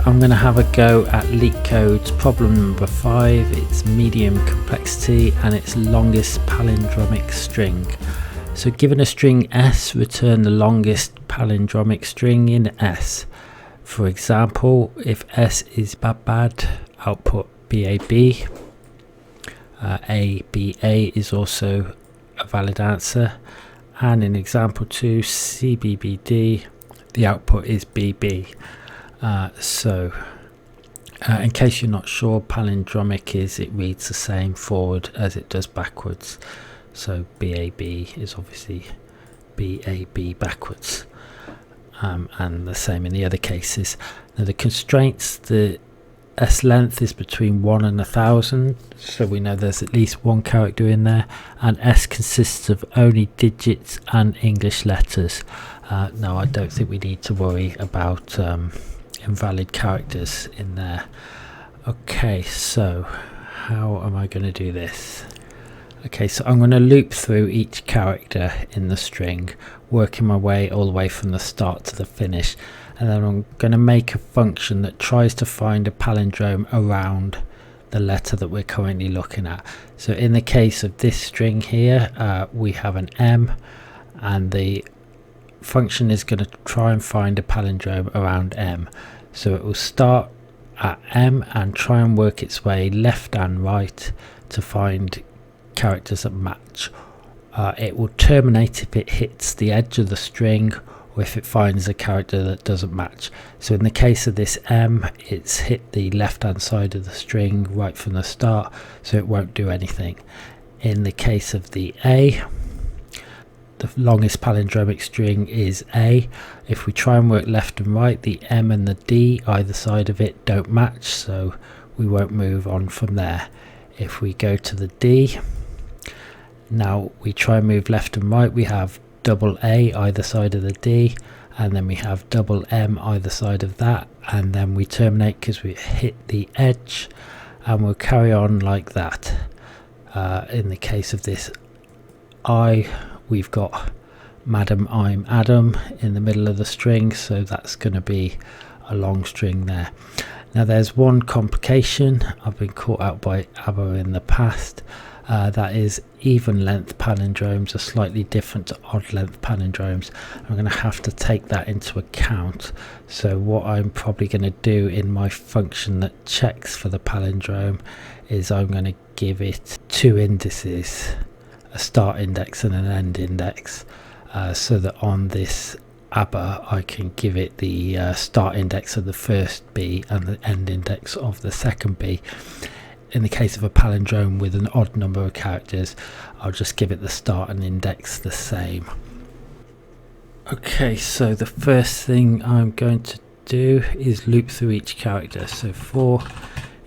I'm going to have a go at Leetcode's problem number 5. It's medium complexity and it's longest palindromic string. So given a string S, return the longest palindromic string in S. For example, if S is bad, output BAB. ABA is also a valid answer. And in example 2, CBBD, the output is BB. In case you're not sure, palindromic it reads the same forward as it does backwards. So BAB is obviously BAB backwards, and the same in the other cases. Now the constraints, the S length is between 1 and 1000, so we know there's at least one character in there, and S consists of only digits and English letters. No, I don't think we need to worry about invalid characters in there. Okay, so how am I going to do this? Okay, so I'm going to loop through each character in the string, working my way all the way from the start to the finish, and then I'm going to make a function that tries to find a palindrome around the letter that we're currently looking at. So in the case of this string here, we have an M, and the function is going to try and find a palindrome around M. So it will start at M and try and work its way left and right to find characters that match. It will terminate if it hits the edge of the string, or if it finds a character that doesn't match. So in the case of this M, it's hit the left hand side of the string right from the start, so it won't do anything. In the case of the A, the longest palindromic string is A. If we try and work left and right, the M and the D either side of it don't match, so we won't move on from there. If we go to the D, now we try and move left and right, we have double A either side of the D, and then we have double M either side of that, and then we terminate because we hit the edge, and we'll carry on like that. In the case of this I, we've got Madam I'm Adam in the middle of the string, so that's going to be a long string there. Now there's one complication. I've been caught out by ABBA in the past. That is, even length palindromes are slightly different to odd length palindromes. I'm going to have to take that into account. So what I'm probably going to do in my function that checks for the palindrome is I'm going to give it two indices, a start index and an end index, so that on this ABBA I can give it the start index of the first B and the end index of the second B. In the case of a palindrome with an odd number of characters, I'll just give it the start and index the same. Okay, so the first thing I'm going to do is loop through each character. So 4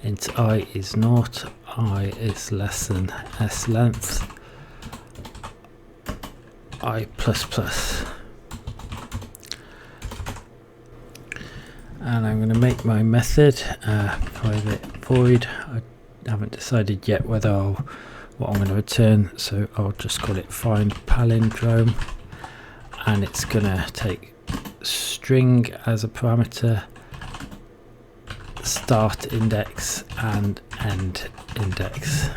int I is 0, I is less than S length, I plus plus. And I'm going to make my method private void. I haven't decided yet what I'm going to return, so I'll just call it find palindrome, and it's going to take string as a parameter, start index and end index.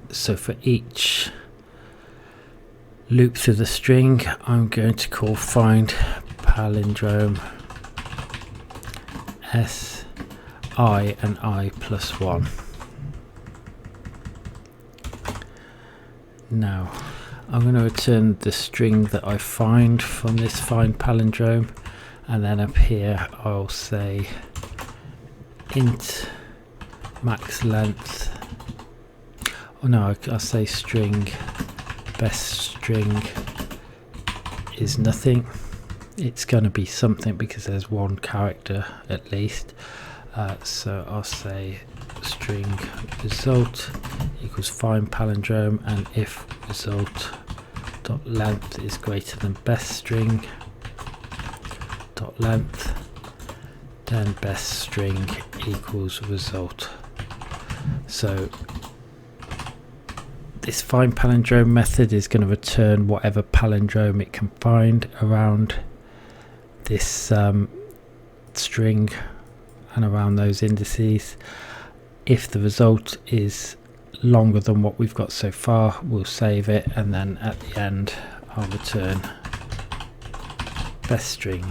So for each loop through the string, I'm going to call find palindrome S, I and I plus 1. Now I'm going to return the string that I find from this find palindrome, and then up here I'll say int max length, oh no, I'll say string best string is nothing. It's going to be something because there's one character at least. So I'll say string result equals find palindrome, and if result dot length is greater than best string dot length, then best string equals result. So this find palindrome method is going to return whatever palindrome it can find around this string and around those indices. If the result is longer than what we've got so far, we'll save it, and then at the end I'll return best string.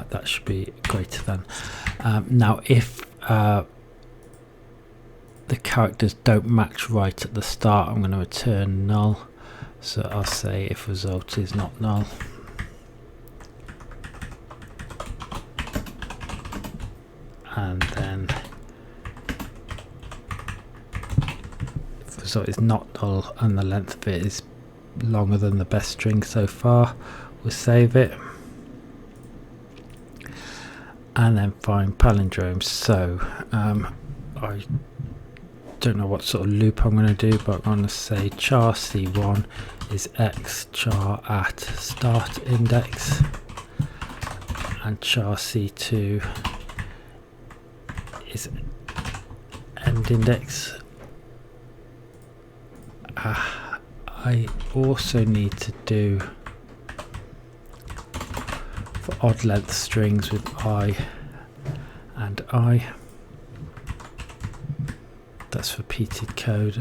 That should be greater than. Now if the characters don't match right at the start, I'm going to return null. So I'll say if result is not null. And then if the result is not null and the length of it is longer than the best string so far, we'll save it. And then find palindromes. So I don't know what sort of loop I'm going to do, but I'm going to say char c1 is x char at start index, and char c2 is end index. I also need to do for odd length strings with I and I. That's repeated code.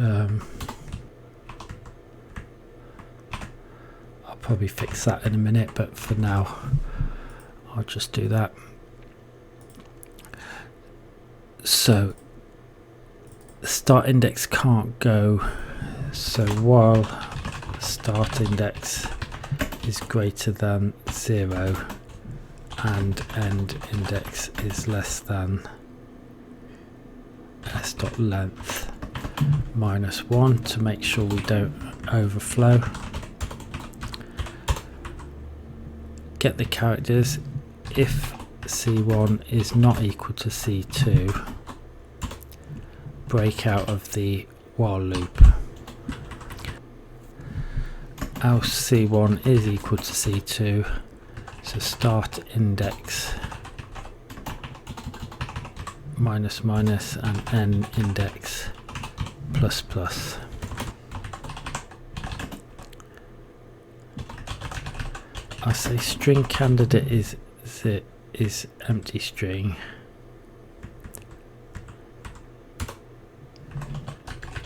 I'll probably fix that in a minute, but for now I'll just do that. So the start index can't go, so while start index is greater than 0 and end index is less than s.length minus 1 to make sure we don't overflow. Get the characters. If c1 is not equal to c2, break out of the while loop. Else c1 is equal to c2, so start index minus minus and end index plus plus. I say string candidate is empty string.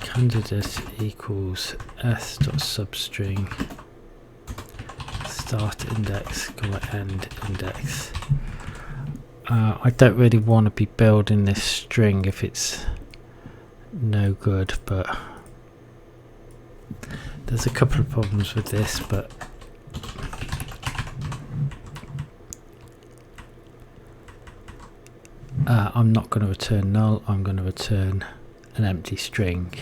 Candidate equals s.substring start index, end index. I don't really want to be building this string if it's no good, but there's a couple of problems with this, but I'm not going to return null, I'm going to return an empty string.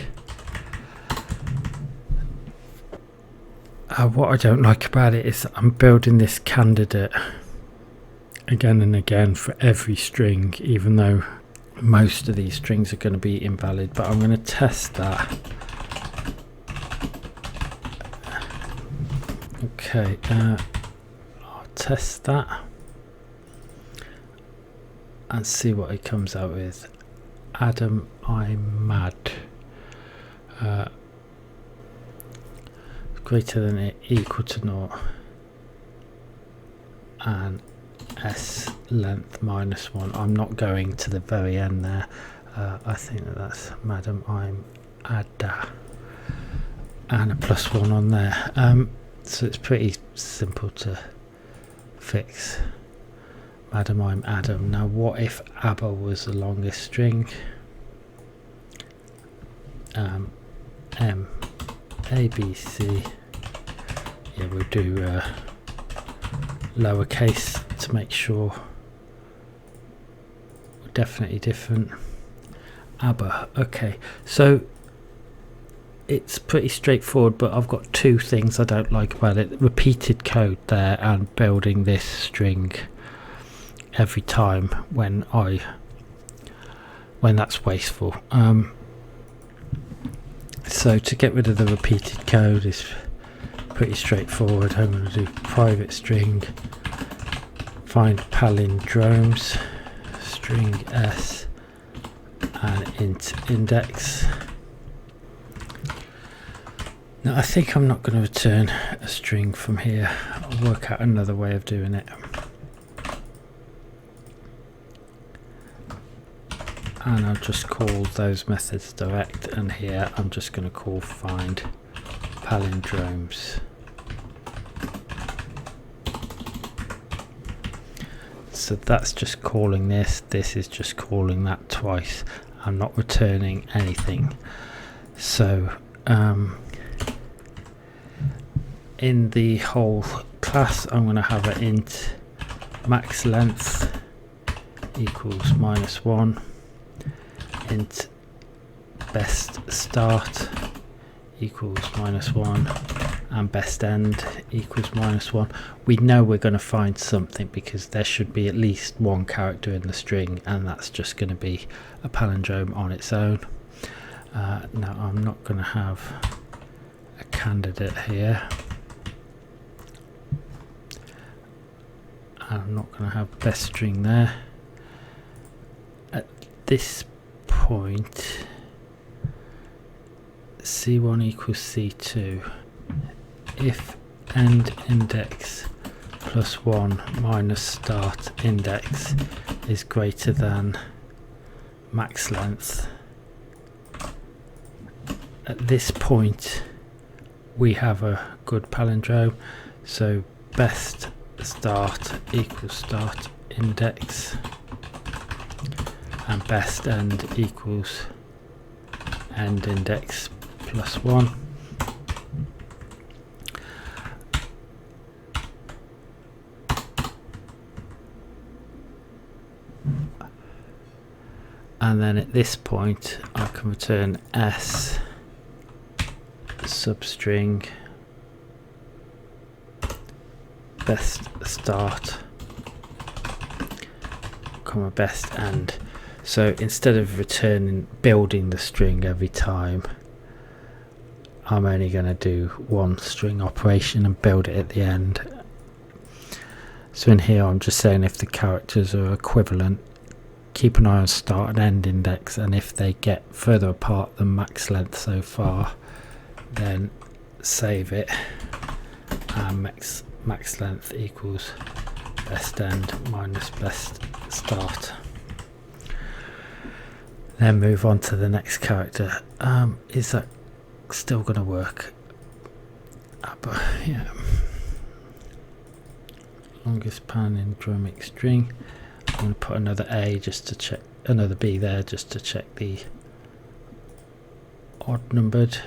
What I don't like about it is I'm building this candidate again and again for every string, even though most of these strings are going to be invalid, but I'm going to test that. Okay, I'll test that and see what it comes out with. Adam, I'm mad. Greater than it, equal to 0, and s length minus 1. I'm not going to the very end there. I think that's Madam I'm Ada, and a plus 1 on there. So it's pretty simple to fix. Madam I'm Adam. Now what if ABBA was the longest string? M A B C. Yeah, we'll do lowercase to make sure we're definitely different. ABBA. Okay, so it's pretty straightforward, but I've got two things I don't like about it: repeated code there and building this string every time when that's wasteful. So to get rid of the repeated code is pretty straightforward. I'm going to do private string, find palindromes, string s, and int index. Now I think I'm not going to return a string from here. I'll work out another way of doing it. And I'll just call those methods direct, and here I'm just going to call find palindromes. So that's just calling this is just calling that twice. I'm not returning anything. So in the whole class I'm going to have an int max length equals -1, int best start equals -1, and best end equals -1. We know we're going to find something because there should be at least one character in the string, and that's just going to be a palindrome on its own. Now I'm not going to have a candidate here. I'm not going to have best string there. At this point, C1 equals C2. If end index +1 minus start index is greater than max length, at this point we have a good palindrome. So best start equals start index, and best end equals end index +1. And then at this point I can return s substring best start comma best end. So instead of building the string every time, I'm only going to do one string operation and build it at the end. So in here I'm just saying if the characters are equivalent, keep an eye on start and end index, and if they get further apart than max length so far, then save it, and max length equals best end minus best start. Then move on to the next character. Is that still going to work? But yeah, longest palindromic string. I'm going to put another A just to check, another B there just to check the odd numbered.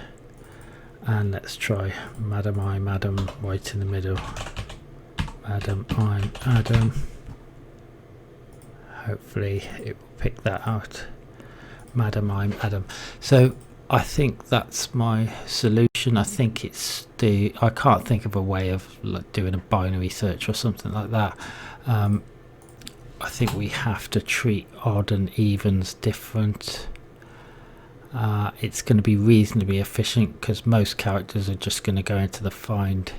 And let's try Madam I'm Adam right in the middle. Madam I'm Adam. Hopefully it will pick that out. Madam I'm Adam. So I think that's my solution. I think it's I can't think of a way of like doing a binary search or something like that. I think we have to treat odd and evens different. It's going to be reasonably efficient because most characters are just going to go into the find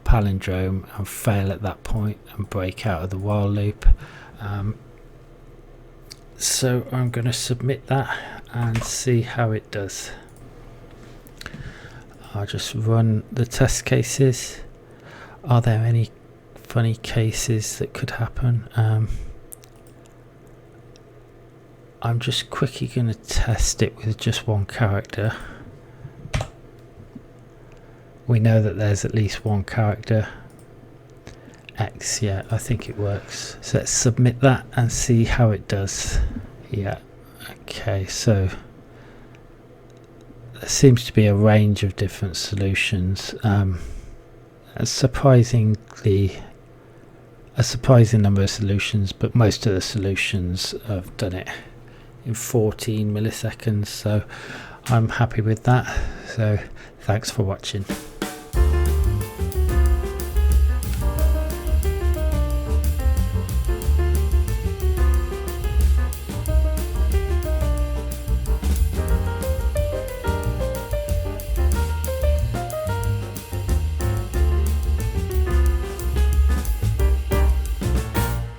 palindrome and fail at that point and break out of the while loop. So I'm going to submit that and see how it does. I'll just run the test cases. Are there any funny cases that could happen? I'm just quickly going to test it with just one character. We know that there's at least one character. X, yeah, I think it works. So let's submit that and see how it does. Yeah, okay, so there seems to be a range of different solutions. A surprising number of solutions, but most of the solutions have done it in 14 milliseconds, so I'm happy with that. So thanks for watching.